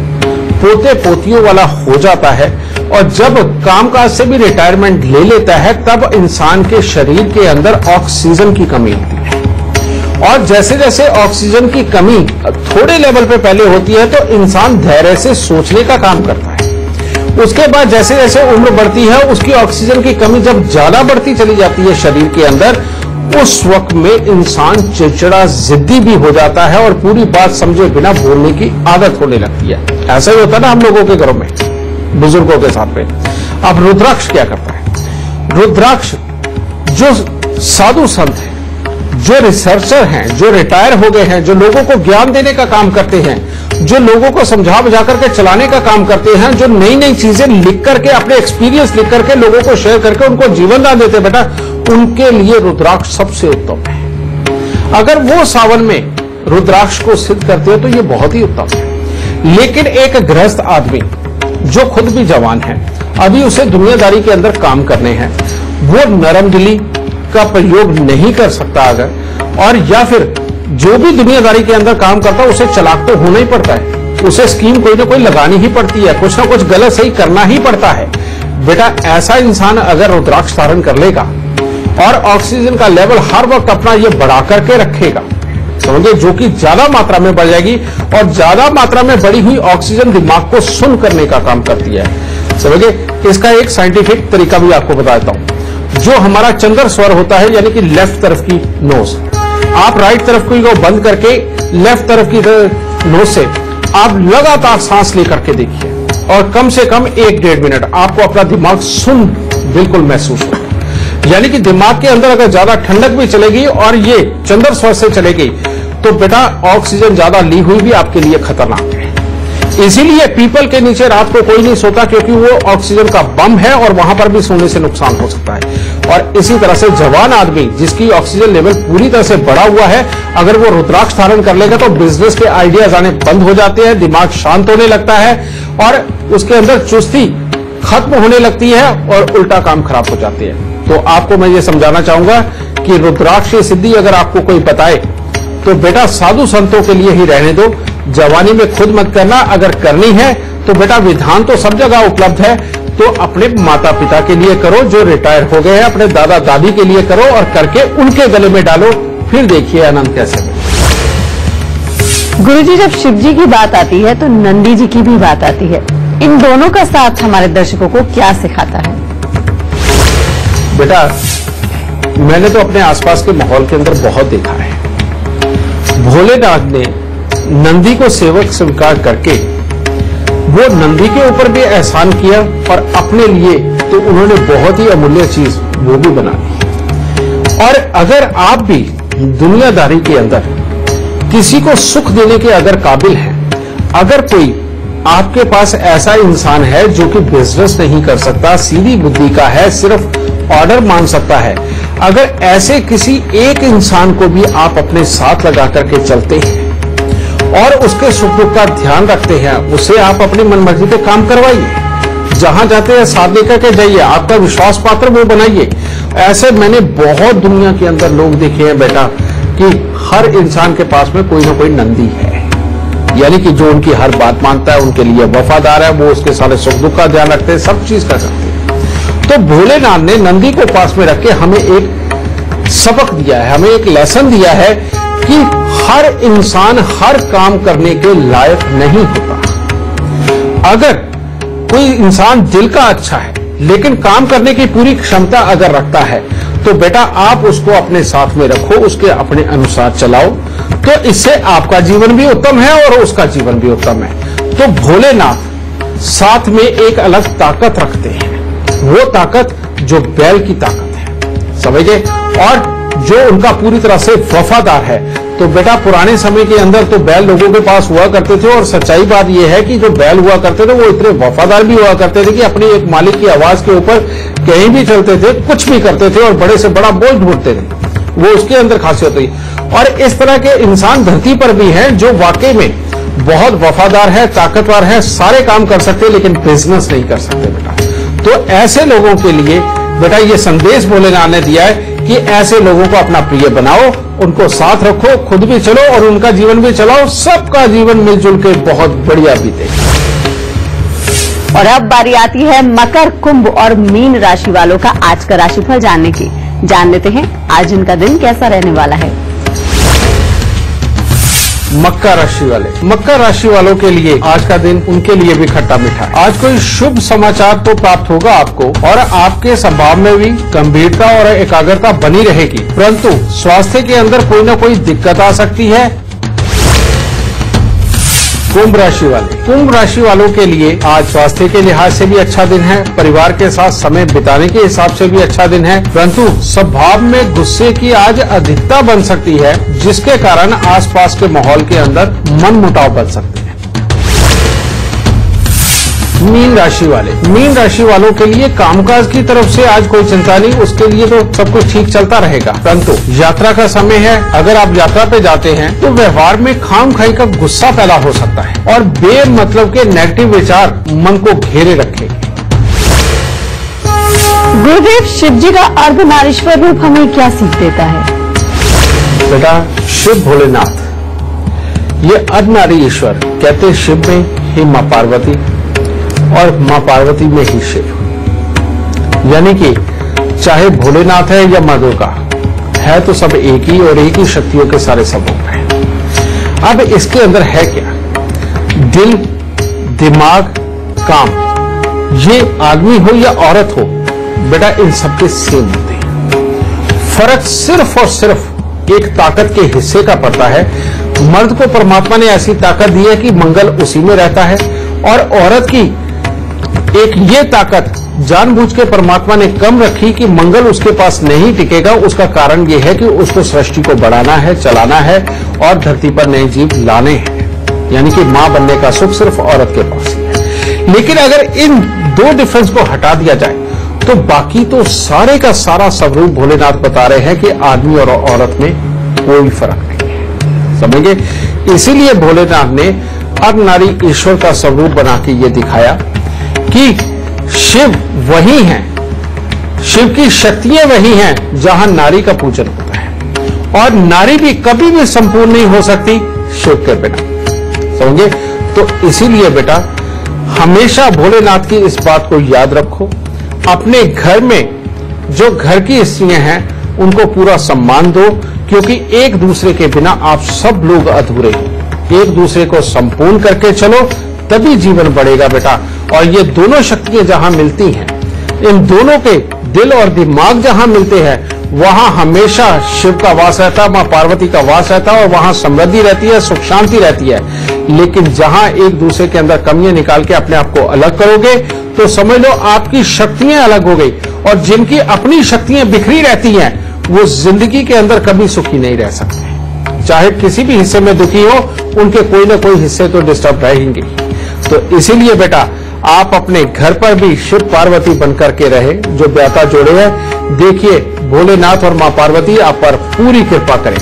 पोते पोतियों वाला हो जाता है और जब कामकाज से भी रिटायरमेंट ले लेता है, तब इंसान के शरीर के अंदर ऑक्सीजन की कमी होती है और जैसे जैसे ऑक्सीजन की कमी थोड़े लेवल पे पहले होती है तो इंसान धैर्य से सोचने का काम करता है। उसके बाद जैसे जैसे उम्र बढ़ती है उसकी ऑक्सीजन की कमी जब ज्यादा बढ़ती चली जाती है शरीर के अंदर, उस वक्त में इंसान चिड़चिड़ा जिद्दी भी हो जाता है और पूरी बात समझे बिना बोलने की आदत होने लगती है। ऐसा ही होता है ना हम लोगों के घरों में, बुजुर्गों के साथ में। अब रुद्राक्ष क्या करता है? रुद्राक्ष जो साधु संत हैं, जो रिसर्चर हैं, जो रिटायर हो गए हैं, जो लोगों को ज्ञान देने का काम करते हैं, जो लोगों को समझा बुझा करके चलाने का काम करते हैं, जो नई नई चीजें लिख करके अपने एक्सपीरियंस लिख करके लोगों को शेयर करके उनको जीवन दान देते हैं बेटा, उनके लिए रुद्राक्ष सबसे उत्तम है। अगर वो सावन में रुद्राक्ष को सिद्ध करते हो तो ये बहुत ही उत्तम है। लेकिन एक गृहस्थ आदमी जो खुद भी जवान है, अभी उसे दुनियादारी के अंदर काम करने हैं, वो नरम दिली का प्रयोग नहीं कर सकता अगर, और या फिर जो भी दुनियादारी के अंदर काम करता है उसे चालाक तो होना ही पड़ता है, उसे स्कीम कोई ना कोई लगानी ही पड़ती है, कुछ ना कुछ गलत सही करना ही पड़ता है। बेटा ऐसा इंसान अगर रुद्राक्ष धारण कर लेगा और ऑक्सीजन का लेवल हर वक्त अपना ये बढ़ा करके रखेगा, समझे, जो कि ज्यादा मात्रा में बढ़ जाएगी, और ज्यादा मात्रा में बढ़ी हुई ऑक्सीजन दिमाग को सुन करने का काम करती है, समझे। इसका एक साइंटिफिक तरीका भी आपको बताता हूं। जो हमारा चंद्र स्वर होता है, यानी कि लेफ्ट तरफ की नोज, आप राइट तरफ की को बंद करके लेफ्ट तरफ की नोज से आप लगातार सांस लेकर के देखिए, और कम से कम 1-1.5 मिनट आपको अपना दिमाग सुन बिल्कुल महसूस होगा। यानी कि दिमाग के अंदर अगर ज्यादा ठंडक भी चलेगी और ये चंद्र स्वर से चलेगी तो बेटा ऑक्सीजन ज्यादा ली हुई भी आपके लिए खतरनाक है। इसीलिए पीपल के नीचे रात को कोई नहीं सोता, क्योंकि वो ऑक्सीजन का बम है और वहां पर भी सोने से नुकसान हो सकता है। और इसी तरह से जवान आदमी जिसकी ऑक्सीजन लेवल पूरी तरह से बढ़ा हुआ है, अगर वो रुद्राक्ष धारण कर लेगा तो बिजनेस के आइडियाज आने बंद हो जाते हैं, दिमाग शांत होने लगता है और उसके अंदर चुस्ती खत्म होने लगती है और उल्टा काम खराब हो जाते हैं। तो आपको मैं ये समझाना चाहूंगा कि रुद्राक्ष की सिद्धि अगर आपको कोई बताए तो बेटा साधु संतों के लिए ही रहने दो, जवानी में खुद मत करना। अगर करनी है तो बेटा विधान तो सब जगह उपलब्ध है, तो अपने माता पिता के लिए करो, जो रिटायर हो गए हैं अपने दादा दादी के लिए करो, और करके उनके गले में डालो, फिर देखिए आनंद कैसे मिले। गुरुजी, जब शिव जी की बात आती है तो नंदी जी की भी बात आती है, इन दोनों का साथ हमारे दर्शकों को क्या सिखाता है? बेटा मैंने तो अपने आसपास के माहौल के अंदर बहुत देखा है, भोलेनाथ ने नंदी को सेवक स्वीकार करके वो नंदी के ऊपर भी एहसान किया और अपने लिए तो उन्होंने बहुत ही अमूल्य चीज वो भी बना दी। और अगर आप भी दुनियादारी के अंदर किसी को सुख देने के अगर काबिल हैं, अगर कोई आपके पास ऐसा इंसान है जो कि बिजनेस नहीं कर सकता, सीधी बुद्धि का है, सिर्फ ऑर्डर मान सकता है, अगर ऐसे किसी एक इंसान को भी आप अपने साथ लगा करके चलते हैं और उसके सुख दुख का ध्यान रखते हैं, उसे आप अपनी मनमर्जी पे काम करवाइए, जहां जाते हैं साथ लेकर के जाइए, आपका विश्वास पात्र वो बनाइए। ऐसे मैंने बहुत दुनिया के अंदर लोग देखे हैं बेटा कि हर इंसान के पास में कोई ना कोई नंदी है, यानी कि जो उनकी हर बात मानता है, उनके लिए वफादार है, वो उसके सारे सुख दुख का ध्यान रखते हैं, सब चीज का करते हैं। तो भोलेनाथ ने नंदी को पास में रख के हमें एक सबक दिया है, हमें एक लेसन दिया है कि हर इंसान हर काम करने के लायक नहीं होता। अगर कोई इंसान दिल का अच्छा है लेकिन काम करने की पूरी क्षमता अगर रखता है तो बेटा आप उसको अपने साथ में रखो, उसके अपने अनुसार चलाओ, तो इससे आपका जीवन भी उत्तम है और उसका जीवन भी उत्तम है। तो भोलेनाथ साथ में एक अलग ताकत रखते हैं, वो ताकत जो बैल की ताकत है, समझे, और जो उनका पूरी तरह से वफादार है। तो बेटा पुराने समय के अंदर तो बैल लोगों के पास हुआ करते थे, और सच्चाई बात यह है कि जो बैल हुआ करते थे वो इतने वफादार भी हुआ करते थे कि अपने एक मालिक की आवाज के ऊपर कहीं भी चलते थे, कुछ भी करते थे और बड़े से बड़ा बोझ ढूंढते थे, वो उसके अंदर खासियत हुई। और इस तरह के इंसान धरती पर भी हैं जो वाकई में बहुत वफादार है, ताकतवर है, सारे काम कर सकते लेकिन बिजनेस नहीं कर सकते बेटा। तो ऐसे लोगों के लिए बेटा ये संदेश भोलेनाथ ने दिया है कि ऐसे लोगों को अपना प्रिय बनाओ, उनको साथ रखो, खुद भी चलो और उनका जीवन भी चलाओ, सबका जीवन मिलजुल के बहुत बढ़िया बीते। और अब बारी आती है मकर, कुंभ और मीन राशि वालों का आज का राशिफल जानने की। जान लेते हैं आज इनका दिन कैसा रहने वाला है। मकर राशि वाले। मकर राशि वालों के लिए आज का दिन उनके लिए भी खट्टा मीठा। आज कोई शुभ समाचार तो प्राप्त होगा आपको और आपके स्वभाव में भी गंभीरता और एकाग्रता बनी रहेगी, परंतु स्वास्थ्य के अंदर कोई न कोई दिक्कत आ सकती है। कुंभ राशि वाले। कुंभ राशि वालों के लिए आज स्वास्थ्य के लिहाज से भी अच्छा दिन है, परिवार के साथ समय बिताने के हिसाब से भी अच्छा दिन है, परंतु स्वभाव में गुस्से की आज अधिकता बन सकती है, जिसके कारण आसपास के माहौल के अंदर मनमुटाव बन सकते हैं। मीन राशि वाले। मीन राशि वालों के लिए कामकाज की तरफ से आज कोई चिंता नहीं, उसके लिए तो सब कुछ ठीक चलता रहेगा, परंतु यात्रा का समय है। अगर आप यात्रा पे जाते हैं तो व्यवहार में खामखाई का गुस्सा पैदा हो सकता है और बेमतलब के नेगेटिव विचार मन को घेरे रखेंगे। गुरुदेव, शिव जी का अर्धनारीश्वर रूप हमें क्या सीख देता है? बेटा, शिव भोलेनाथ ये अर्धनारी ईश्वर, कहते शिव में ही माँ पार्वती और माँ पार्वती में ही शिव, यानी कि चाहे भोलेनाथ है या माँ दुर्गा है तो सब एक ही और एक ही शक्तियों के सारे समूह हैं। अब इसके अंदर है क्या? दिल, दिमाग, काम, ये आदमी हो या औरत हो, बेटा इन सबके सेम होते हैं। फर्क सिर्फ और सिर्फ एक ताकत के हिस्से का पड़ता है। मर्द को परमात्मा ने ऐसी ताकत दी है कि मंगल उसी में रहता है, और औरत की एक ये ताकत जानबूझ के परमात्मा ने कम रखी कि मंगल उसके पास नहीं टिकेगा। उसका कारण ये है कि उसको सृष्टि को बढ़ाना है, चलाना है और धरती पर नए जीव लाने हैं, यानी कि मां बनने का सुख सिर्फ औरत के पास ही है। लेकिन अगर इन दो डिफरेंस को हटा दिया जाए तो बाकी तो सारे का सारा स्वरूप भोलेनाथ बता रहे हैं कि आदमी और औरत में कोई फर्क नहीं है, समझे? इसीलिए भोलेनाथ ने अर्धनारी ईश्वर का स्वरूप बना के ये दिखाया कि शिव वही हैं, शिव की शक्तियां वही हैं जहां नारी का पूजन होता है, और नारी भी कभी भी संपूर्ण नहीं हो सकती शिव के बिना, समझे? तो इसीलिए बेटा हमेशा भोलेनाथ की इस बात को याद रखो। अपने घर में जो घर की स्त्रियां हैं उनको पूरा सम्मान दो, क्योंकि एक दूसरे के बिना आप सब लोग अधूरे हैं। एक दूसरे को संपूर्ण करके चलो, तभी जीवन बढ़ेगा बेटा। और ये दोनों शक्तियां जहां मिलती हैं, इन दोनों के दिल और दिमाग जहां मिलते हैं, वहां हमेशा शिव का वास रहता है, मां पार्वती का वास रहता है, और वहां समृद्धि रहती है, सुख शांति रहती है। लेकिन जहां एक दूसरे के अंदर कमियां निकाल के अपने आप को अलग करोगे तो समझ लो आपकी शक्तियां अलग हो गई, और जिनकी अपनी शक्तियां बिखरी रहती हैं वो जिंदगी के अंदर कभी सुखी नहीं रह सकते। चाहे किसी भी हिस्से में दुखी हो, उनके कोई ना कोई हिस्से तो डिस्टर्ब रहेंगे। तो इसीलिए बेटा आप अपने घर पर भी शिव पार्वती बनकर के रहे, जो ब्याता जोड़े हैं। देखिए भोलेनाथ और मां पार्वती आप पर पूरी कृपा करें।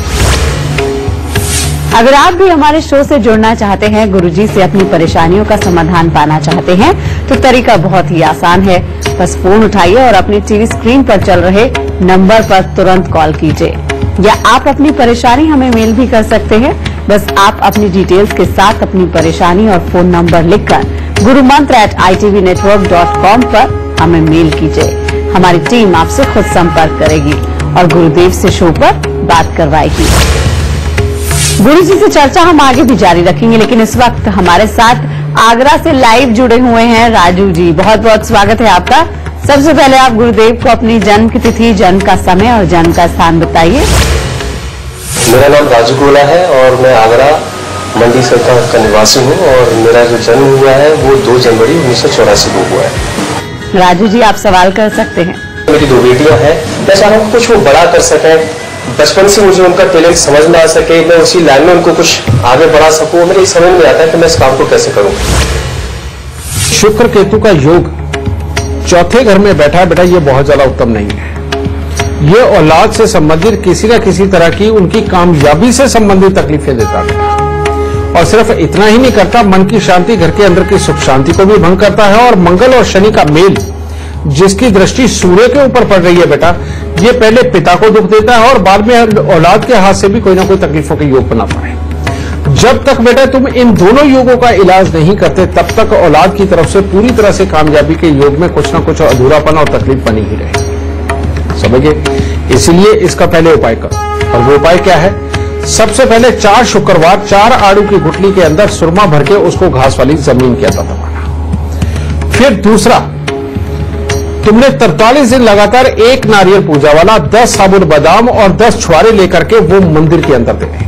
अगर आप भी हमारे शो से जुड़ना चाहते हैं, गुरुजी से अपनी परेशानियों का समाधान पाना चाहते हैं, तो तरीका बहुत ही आसान है। बस फोन उठाइए और अपनी टीवी स्क्रीन पर चल रहे नंबर पर तुरंत कॉल कीजिए, या आप अपनी परेशानी हमें मेल भी कर सकते हैं। बस आप अपनी डिटेल्स के साथ अपनी परेशानी और फोन नंबर लिखकर gurumantra@itvnetwork.com पर हमें मेल कीजिए। हमारी टीम आपसे खुद संपर्क करेगी और गुरुदेव से शो पर बात करवाएगी। गुरु जी से चर्चा हम आगे भी जारी रखेंगे, लेकिन इस वक्त हमारे साथ आगरा से लाइव जुड़े हुए हैं राजू जी। बहुत बहुत स्वागत है आपका। सबसे पहले आप गुरुदेव को अपनी जन्म की तिथि, जन्म का समय और जन्म का स्थान बताइए। मेरा नाम राजू गोला है और मैं आगरा मंडी सरकार का निवासी हूँ, और मेरा जो जन्म हुआ है वो 2 जनवरी 1984 को हुआ है। राजू जी आप सवाल कर सकते हैं। मेरी 2 बेटियां हैं, मैं चाह रहा हूँ कुछ वो बड़ा कर सकें, बचपन से मुझे उनका टैलेंट समझ में आ सके, मैं उसी लाइन में उनको कुछ आगे बढ़ा सकूँ। मेरे समझ में आता है कि मैं इस काम को कैसे करूँ। शुक्र केतु का योग चौथे घर में बैठा है बेटा, ये बहुत ज्यादा उत्तम नहीं है। ये औलाद से संबंधित किसी न किसी तरह की उनकी कामयाबी से संबंधित तकलीफें देता है, और सिर्फ इतना ही नहीं करता, मन की शांति, घर के अंदर की सुख शांति को भी भंग करता है। और मंगल और शनि का मेल, जिसकी दृष्टि सूर्य के ऊपर पड़ रही है बेटा, ये पहले पिता को दुख देता है और बाद में औलाद के हाथ से भी कोई ना कोई तकलीफों के योग बनाता है। जब तक बेटा तुम इन दोनों योगों का इलाज नहीं करते, तब तक औलाद की तरफ से पूरी तरह से कामयाबी के योग में कुछ ना कुछ अधूरापन और तकलीफ बनी ही रहेगी, समझिए। इसीलिए इसका पहले उपाय करो, और वो उपाय क्या है? सबसे पहले 4 शुक्रवार 4 आड़ू की गुठली के अंदर सुरमा भर के उसको घास वाली जमीन के अंदर दबाना। फिर दूसरा, तुमने 43 दिन लगातार 1 नारियल पूजा वाला, 10 साबुत बादाम और 10 छुआरे लेकर के वो मंदिर के अंदर देने।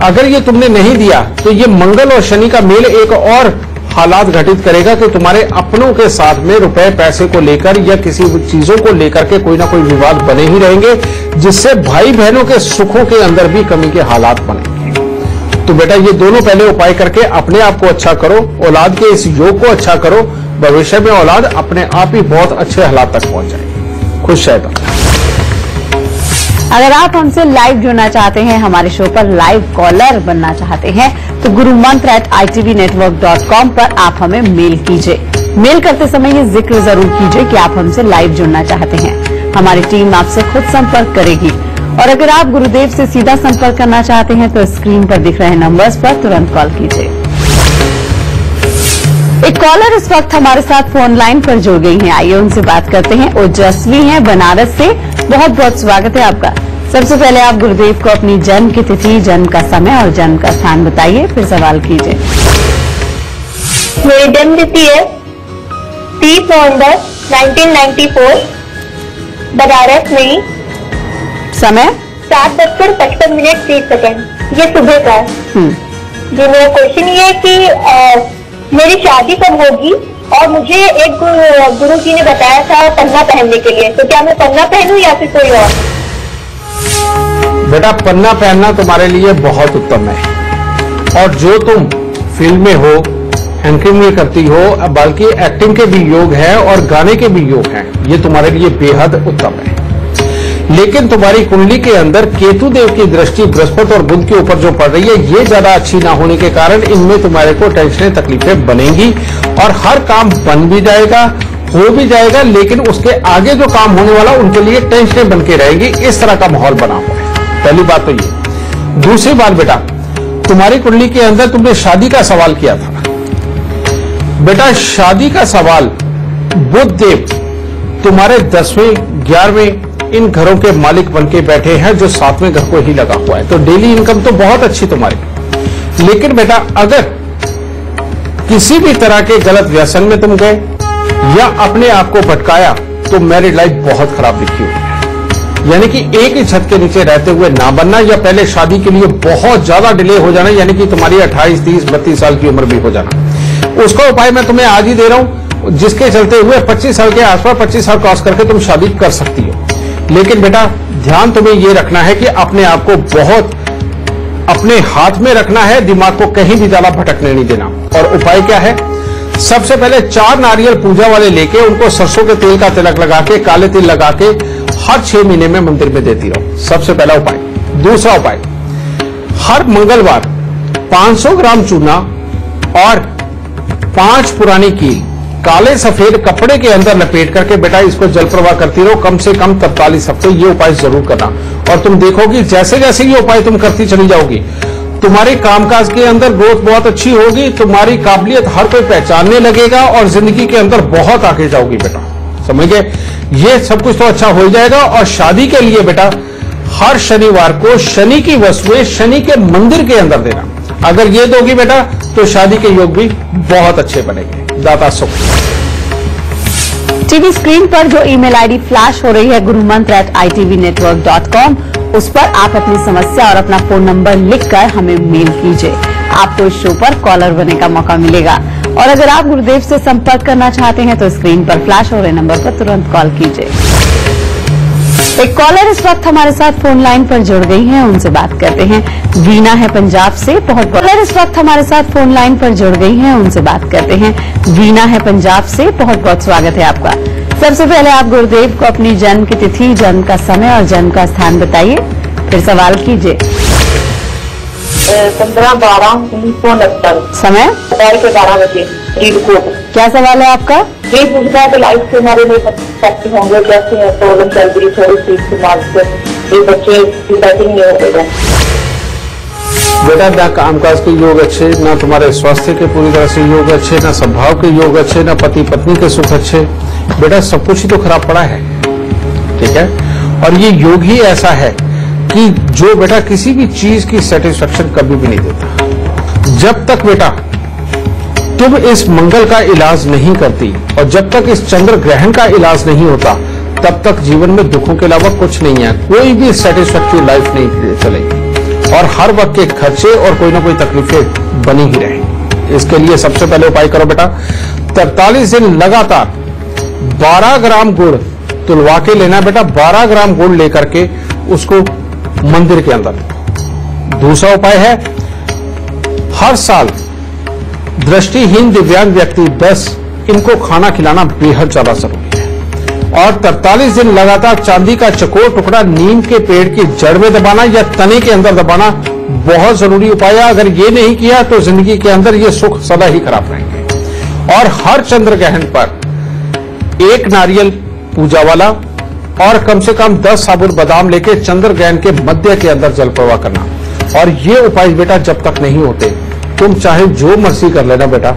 अगर ये तुमने नहीं दिया तो ये मंगल और शनि का मेल एक और हालात घटित करेगा कि तुम्हारे अपनों के साथ में रुपए पैसे को लेकर या किसी चीजों को लेकर के कोई ना कोई विवाद बने ही रहेंगे, जिससे भाई बहनों के सुखों के अंदर भी कमी के हालात बनेंगे। तो बेटा ये दोनों पहले उपाय करके अपने आप को अच्छा करो, औलाद के इस योग को अच्छा करो, भविष्य में औलाद अपने आप ही बहुत अच्छे हालात तक पहुंच जाएगी। खुश रहेगा। अगर आप हमसे लाइव जुड़ना चाहते हैं, हमारे शो पर लाइव कॉलर बनना चाहते हैं, तो gurumantra@itvnetwork.com पर आप हमें मेल कीजिए। मेल करते समय ये जिक्र जरूर कीजिए कि आप हमसे लाइव जुड़ना चाहते हैं। हमारी टीम आपसे खुद संपर्क करेगी। और अगर आप गुरुदेव से सीधा संपर्क करना चाहते हैं तो स्क्रीन पर दिख रहे नंबर्स पर तुरंत कॉल कीजिए। एक कॉलर इस वक्त हमारे साथ फोन लाइन पर जुड़ गई हैं। आइए उनसे बात करते हैं। ओजस्वी हैं बनारस से। बहुत बहुत स्वागत है आपका। सबसे पहले आप गुरुदेव को अपनी जन्म की तिथि, जन्म का समय और जन्म का स्थान बताइए, फिर सवाल कीजिए। मेरी जन्म तिथि है 30 नवंबर 1994, बनारस में ही। समय 7:55 ये सुबह का है। जी मेरा क्वेश्चन ये है कि मेरी शादी कब होगी, और मुझे एक गुरु जी ने बताया था पन्ना पहनने के लिए, तो क्या मैं पन्ना पहनूं या फिर कोई और? बेटा पन्ना पहनना तुम्हारे लिए बहुत उत्तम है, और जो तुम फिल्म में हो, एंकरिंग में करती हो, बल्कि एक्टिंग के भी योग है और गाने के भी योग हैं, ये तुम्हारे लिए बेहद उत्तम है। लेकिन तुम्हारी कुंडली के अंदर केतु देव की दृष्टि बृहस्पति और बुध के ऊपर जो पड़ रही है, ये ज्यादा अच्छी ना होने के कारण इनमें तुम्हारे को टेंशनें तकलीफें बनेंगी, और हर काम बन भी जाएगा, हो भी जाएगा, लेकिन उसके आगे जो काम होने वाला उनके लिए टेंशनें बन के रहेंगी। इस तरह का माहौल बना हुआ है। पहली बात तो ये। दूसरी बात बेटा, तुम्हारी कुंडली के अंदर तुमने शादी का सवाल किया था। बेटा शादी का सवाल बुध देव तुम्हारे 10वें 11वें इन घरों के मालिक बन के बैठे हैं, जो 7वें घर को ही लगा हुआ है। तो डेली इनकम तो बहुत अच्छी तुम्हारी, लेकिन बेटा अगर किसी भी तरह के गलत व्यसन में तुम गए या अपने आप को भटकाया तो मैरिड लाइफ बहुत खराब दिखी हुई है। यानी कि एक ही छत के नीचे रहते हुए ना बनना, या पहले शादी के लिए बहुत ज्यादा डिले हो जाना, यानी कि तुम्हारी 28, 30, 32 साल की उम्र भी हो जाना। उसका उपाय मैं तुम्हें आज ही दे रहा हूं, जिसके चलते हुए 25 साल के आसपास 25 साल क्रॉस करके तुम शादी कर सकती हो। लेकिन बेटा ध्यान तुम्हें यह रखना है कि अपने आप को बहुत अपने हाथ में रखना है, दिमाग को कहीं भी ज्यादा भटकने नहीं देना। और उपाय क्या है? सबसे पहले 4 नारियल पूजा वाले लेके उनको सरसों के तेल का तिलक लगा के, काले तिल लगा के हर 6 महीने में मंदिर में देती रहो। सबसे पहला उपाय। दूसरा उपाय, हर मंगलवार 500 ग्राम चूना और 5 पुरानी कील काले सफेद कपड़े के अंदर लपेट करके बेटा इसको जल प्रवाह करती रहो, कम से कम 43 हफ्ते। ये उपाय जरूर करना, और तुम देखोगी जैसे जैसे ये उपाय तुम करती चली जाओगी, तुम्हारे कामकाज के अंदर ग्रोथ बहुत अच्छी होगी, तुम्हारी काबिलियत हर कोई पहचानने लगेगा, और जिंदगी के अंदर बहुत आगे जाओगी बेटा। समझ गए? ये सब कुछ तो अच्छा हो जाएगा। और शादी के लिए बेटा हर शनिवार को शनि की वस्तुएं शनि के मंदिर के अंदर देना। अगर ये दोगी बेटा तो शादी के योग भी बहुत अच्छे बनेंगे। दाता सुख। टीवी स्क्रीन पर जो ईमेल आईडी फ्लैश हो रही है gurumantra@itvnetwork.com, उस पर आप अपनी समस्या और अपना फोन नंबर लिखकर हमें मेल कीजिए। आपको इस शो पर कॉलर बनने का मौका मिलेगा। और अगर आप गुरुदेव से संपर्क करना चाहते हैं तो स्क्रीन पर फ्लैश हो रहे नंबर पर तुरंत कॉल कीजिए। एक कॉलर इस वक्त हमारे साथ फोन लाइन पर जुड़ गई हैं, उनसे बात करते हैं। वीना है पंजाब से। बहुत कॉलर इस वक्त हमारे साथ फोन लाइन पर जुड़ गई हैं, उनसे बात करते हैं। वीना है पंजाब से। बहुत बहुत स्वागत है आपका। सबसे पहले आप गुरुदेव को अपनी जन्म की तिथि, जन्म का समय और जन्म का स्थान बताइए, फिर सवाल कीजिए। 15/12/1969। समय 12 बजे। क्या सवाल है आपका? ये पूछना है कि लाइफ से हमारे लिए सक्सेस होंगे, कैसे है प्रॉब्लम चल रही थोड़ी सी दिमाग से, ये बच्चे की बैटिंग नहीं हो गए। बेटा ना कामकाज के योग अच्छे, ना तुम्हारे स्वास्थ्य के पूरी तरह से योग अच्छे, ना स्वभाव के योग अच्छे, ना पति पत्नी के सुख अच्छे। बेटा सब कुछ ही तो खराब पड़ा है। ठीक है? और ये योग ही ऐसा है कि जो बेटा किसी भी चीज की सेटिस्फेक्शन कभी भी नहीं देता। जब तक बेटा तुम इस मंगल का इलाज नहीं करती और जब तक इस चंद्र ग्रहण का इलाज नहीं होता, तब तक जीवन में दुखों के अलावा कुछ नहीं है। कोई भी सेटिस्फैक्टरी लाइफ नहीं चलेगी और हर वक्त के खर्चे और कोई ना कोई तकलीफें बनी ही रहेंगी। इसके लिए सबसे पहले उपाय करो बेटा, 43 दिन लगातार 12 ग्राम गुड़ तुलवा के लेना बेटा। 12 ग्राम गुड़ लेकर के उसको मंदिर के अंदर। दूसरा उपाय है, हर साल दृष्टिहीन दिव्यांग व्यक्ति 10 इनको खाना खिलाना बेहद ज्यादा जरूरी है। और 43 दिन लगातार चांदी का चकोर टुकड़ा नीम के पेड़ की जड़ में दबाना या तने के अंदर दबाना बहुत जरूरी उपाय है। अगर ये नहीं किया तो जिंदगी के अंदर ये सुख सदा ही खराब रहेंगे। और हर चंद्र ग्रहण पर एक नारियल पूजा वाला और कम से कम 10 साबुत बादाम लेके चंद्र ग्रहण के मध्य के अंदर जल प्रवाह करना। और ये उपाय बेटा जब तक नहीं होते, तुम चाहे जो मर्जी कर लेना बेटा,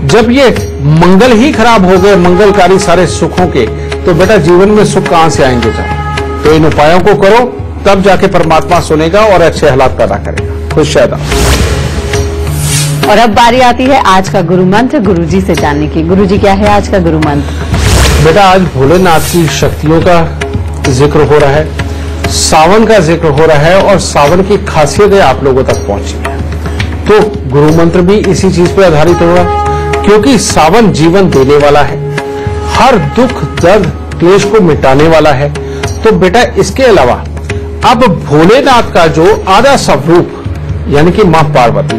जब ये मंगल ही खराब हो गए, मंगलकारी सारे सुखों के, तो बेटा जीवन में सुख कहां से आएंगे जाओ। तो इन उपायों को करो, तब जाके परमात्मा सुनेगा और अच्छे हालात पैदा करेगा। खुश रहना। और अब बारी आती है आज का गुरु मंत्र गुरुजी से जानने की। गुरुजी, क्या है आज का गुरु मंत्र? बेटा आज भोलेनाथ की शक्तियों का जिक्र हो रहा है, सावन का जिक्र हो रहा है और सावन की खासियतें आप लोगों तक पहुंची है। तो गुरु मंत्र भी इसी चीज पर आधारित होगा, क्योंकि सावन जीवन देने वाला है, हर दुख दर्द क्लेश को मिटाने वाला है। तो बेटा इसके अलावा अब भोलेनाथ का जो आधा स्वरूप यानी कि मां पार्वती,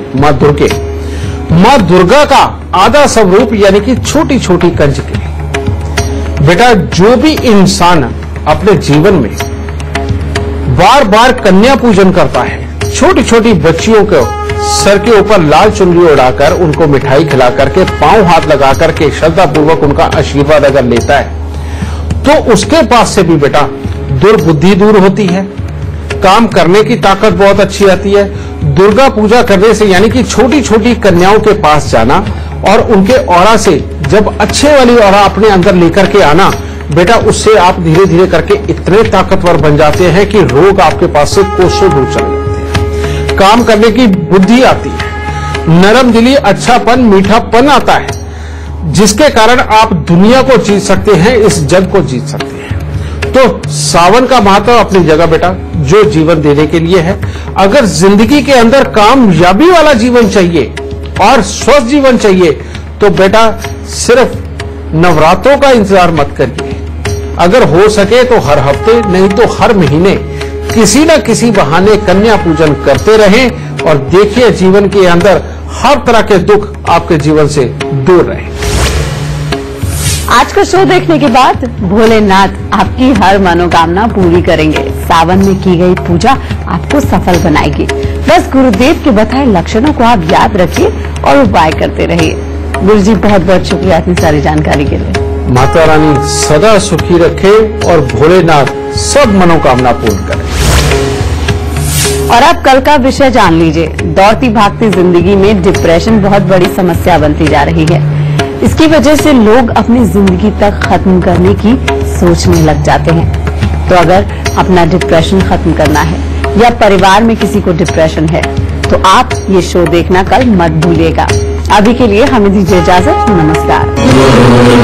मां दुर्गा का आधा स्वरूप यानी कि छोटी छोटी कंजकें। बेटा जो भी इंसान अपने जीवन में बार बार कन्या पूजन करता है, छोटी छोटी बच्चियों को सर के ऊपर लाल चुनरी उड़ाकर उनको मिठाई खिला करके पांव हाथ लगा करके श्रद्धा पूर्वक उनका आशीर्वाद अगर लेता है, तो उसके पास से भी बेटा दुर्बुद्धि दूर होती है, काम करने की ताकत बहुत अच्छी आती है। दुर्गा पूजा करने से यानी कि छोटी छोटी कन्याओं के पास जाना और उनके ऑरा से जब अच्छे वाली ऑरा अपने अंदर लेकर के आना, बेटा उससे आप धीरे धीरे करके इतने ताकतवर बन जाते हैं कि रोग आपके पास से कोसों दूर चले जाते हैं। काम करने की बुद्धि आती है, नरम दिली, अच्छापन, मीठापन आता है, जिसके कारण आप दुनिया को जीत सकते हैं, इस जग को जीत सकते हैं। तो सावन का महत्व अपनी जगह बेटा, जो जीवन देने के लिए है। अगर जिंदगी के अंदर कामयाबी वाला जीवन चाहिए और स्वस्थ जीवन चाहिए, तो बेटा सिर्फ नवरात्रों का इंतजार मत करिए। अगर हो सके तो हर हफ्ते, नहीं तो हर महीने किसी न किसी बहाने कन्या पूजन करते रहें और देखिए जीवन के अंदर हर तरह के दुख आपके जीवन से दूर रहें। आज का शो देखने के बाद भोलेनाथ आपकी हर मनोकामना पूरी करेंगे। सावन में की गई पूजा आपको सफल बनाएगी। बस गुरुदेव के बताए लक्षणों को आप याद रखिए और उपाय करते रहिए। गुरुजी, बहुत बहुत शुक्रिया इतनी सारी जानकारी के लिए। माता रानी सदा सुखी रखे और भोलेनाथ सब मनोकामना पूर्ण करें। और अब कल का विषय जान लीजिए। दौड़ती भागती जिंदगी में डिप्रेशन बहुत बड़ी समस्या बनती जा रही है। इसकी वजह से लोग अपनी जिंदगी तक खत्म करने की सोचने लग जाते हैं। तो अगर अपना डिप्रेशन खत्म करना है या परिवार में किसी को डिप्रेशन है, तो आप ये शो देखना कल मत भूलिएगा। अभी के लिए हमें दीजिए इजाजत। नमस्कार।